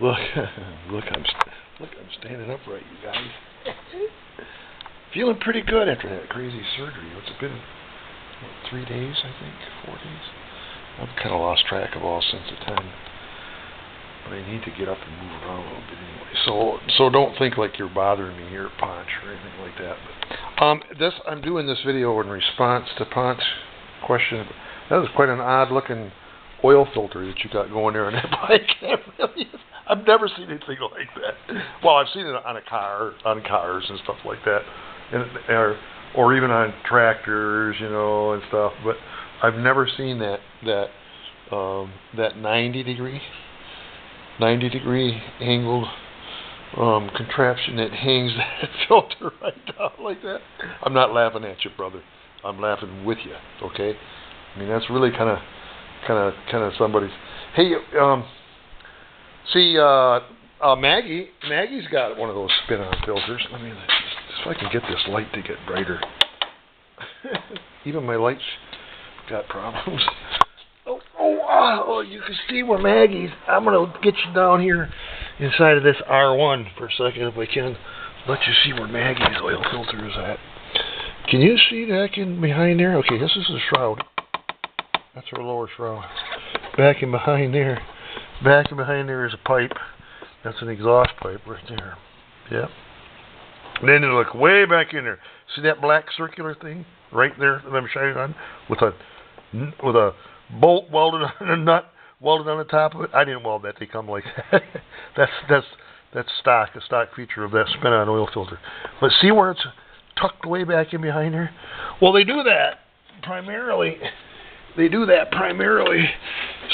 Look, I'm standing upright, you guys. Feeling pretty good after that crazy surgery. What's it been? What, 3 days, I think, 4 days. I've kind of lost track of all sense of time. But I need to get up and move around a little bit anyway. So don't think like you're bothering me here at Ponch or anything like that. But I'm doing this video in response to Ponch's question. That was quite an odd looking oil filter that you got going there on that bike. I've never seen anything like that. Well, I've seen it on cars and stuff like that, or even on tractors, and stuff. But I've never seen that 90 degree angled contraption that hangs that filter right down like that. I'm not laughing at you, brother. I'm laughing with you. Okay. I mean, that's really kind of somebody's. Hey, Maggie's got one of those spin-on filters. Let me if I can get this light to get brighter. Even my lights got problems. Oh, you can see where Maggie's. I'm gonna get you down here inside of this R1 for a second if I can. Let you see where Maggie's oil filter is at. Can you see that in behind there? Okay, this is the shroud. That's our lower shroud. Back in behind there is a pipe. That's an exhaust pipe right there. Yep. Then you look way back in there. See that black circular thing right there that I'm shining on with a bolt welded on a nut welded on the top of it? I didn't weld that. They come like that. That's stock, a stock feature of that spin-on oil filter. But see where it's tucked way back in behind there? Well, they do that primarily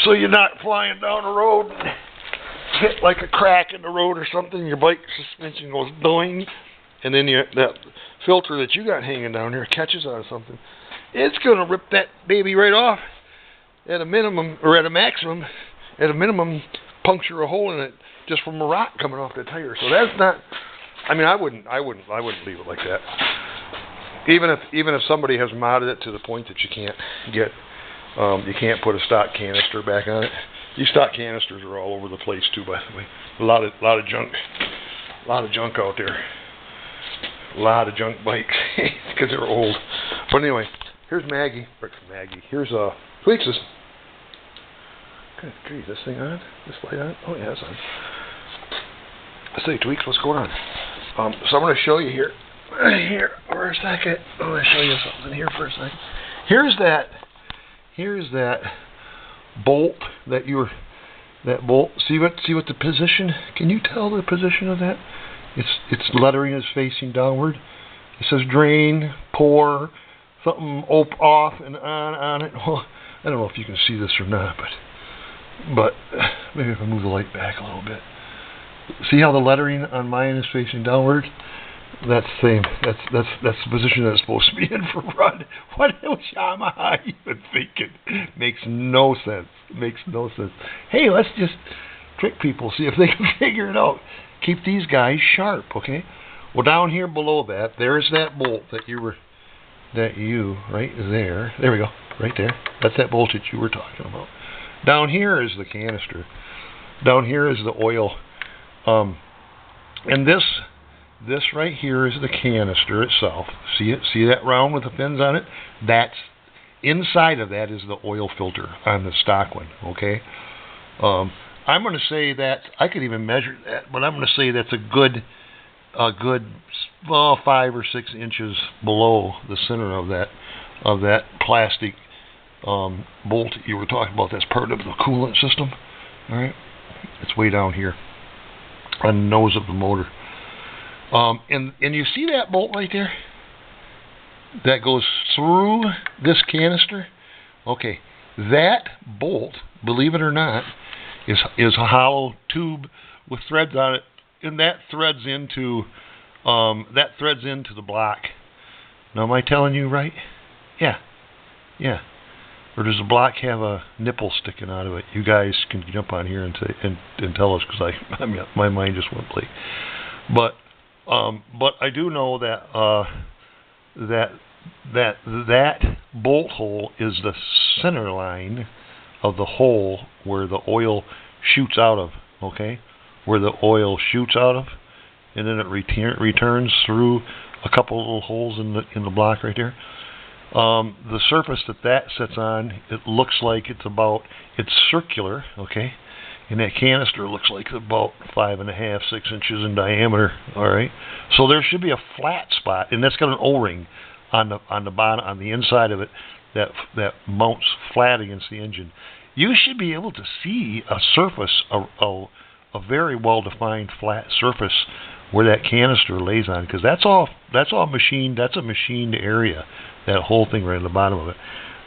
so you're not flying down the road and hit like a crack in the road or something. Your bike suspension goes doing, and then that filter that you got hanging down there catches on something. It's going to rip that baby right off at a minimum, or at a maximum, puncture a hole in it just from a rock coming off the tire. So that's not. I mean, I wouldn't leave it like that. Even if somebody has modded it to the point that you can't put a stock canister back on it. These stock canisters are all over the place too, by the way. A lot of junk out there. A lot of junk bikes because they're old. But anyway, here's Maggie. Here's Tweaks. Good grief, this thing on? This light on? Oh yeah, it's on. Let's say Tweaks, what's going on? So I'm going to show you here for a second. I'm going to show you something here for a second. Here's that bolt that bolt. See what the position? Can you tell the position of that? Its lettering is facing downward. It says drain, pour, something off and on it. Well, I don't know if you can see this or not, but maybe if I move the light back a little bit. See how the lettering on mine is facing downward? That's the same. That's the position that it's supposed to be in for run. What was Yamaha even thinking? Makes no sense. Hey, let's just trick people, see if they can figure it out. Keep these guys sharp, okay? Well, down here below that, there's that bolt right there. There we go, right there. That's that bolt that you were talking about. Down here is the canister. Down here is the oil. And this right here is the canister itself. See it? See that round with the fins on it? That's inside of that is the oil filter on the stock one. Okay. I'm going to say that I could even measure that, but I'm going to say that's a good 5 or 6 inches below the center of that plastic bolt that you were talking about. That's part of the coolant system. All right. It's way down here on the nose of the motor. And you see that bolt right there? That goes through this canister? Okay, that bolt, believe it or not, is a hollow tube with threads on it, and that threads into the block. Now, am I telling you right? Yeah. Or does the block have a nipple sticking out of it? You guys can jump on here and tell us, because my mind just went blank. But I do know that bolt hole is the center line of the hole where the oil shoots out of. Okay, where the oil shoots out of, and then it returns through a couple little holes in the block right there. The surface that sits on, it looks like it's circular, okay, and that canister looks like about 5.5, 6 inches in diameter. All right, so there should be a flat spot, and that's got an O-ring on the bottom, on the inside of it, that mounts flat against the engine. You should be able to see a surface, a very well-defined flat surface where that canister lays on, because that's all machined. That's a machined area, that whole thing right at the bottom of it.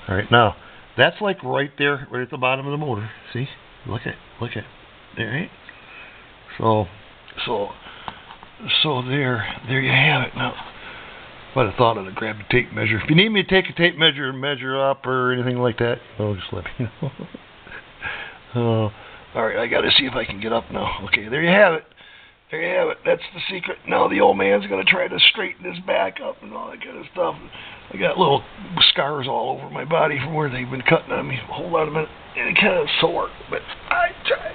All right, now that's like right there, right at the bottom of the motor. See, look at, all right. So there you have it. Now, if I'd have thought I'd have grabbed a tape measure. If you need me to take a tape measure and measure up or anything like that, well, just let me know. All right, I got to see if I can get up now. Okay, there you have it. There you have it. That's the secret. Now the old man's going to try to straighten his back up and all that kind of stuff. I got little scars all over my body from where they've been cutting on me. Hold on a minute. It's kind of sore, but I try.